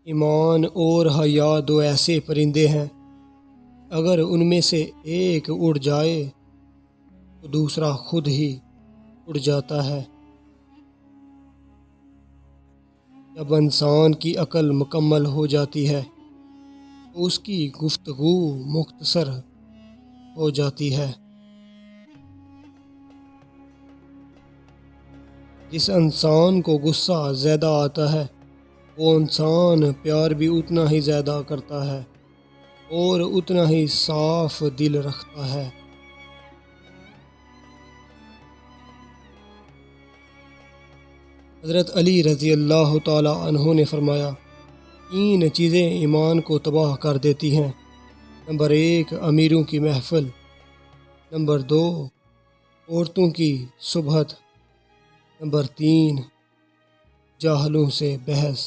ایمان اور حیا دو ایسے پرندے ہیں، اگر ان میں سے ایک اڑ جائے تو دوسرا خود ہی اڑ جاتا ہے۔ جب انسان کی عقل مکمل ہو جاتی ہے تو اس کی گفتگو مختصر ہو جاتی ہے۔ جس انسان کو غصہ زیادہ آتا ہے وہ انسان پیار بھی اتنا ہی زیادہ کرتا ہے اور اتنا ہی صاف دل رکھتا ہے۔ حضرت علی رضی اللہ تعالی عنہ نے فرمایا، 3 چیزیں ایمان کو تباہ کر دیتی ہیں۔ نمبر 1 امیروں کی محفل، نمبر 2 عورتوں کی صحبت، نمبر 3 جاہلوں سے بحث۔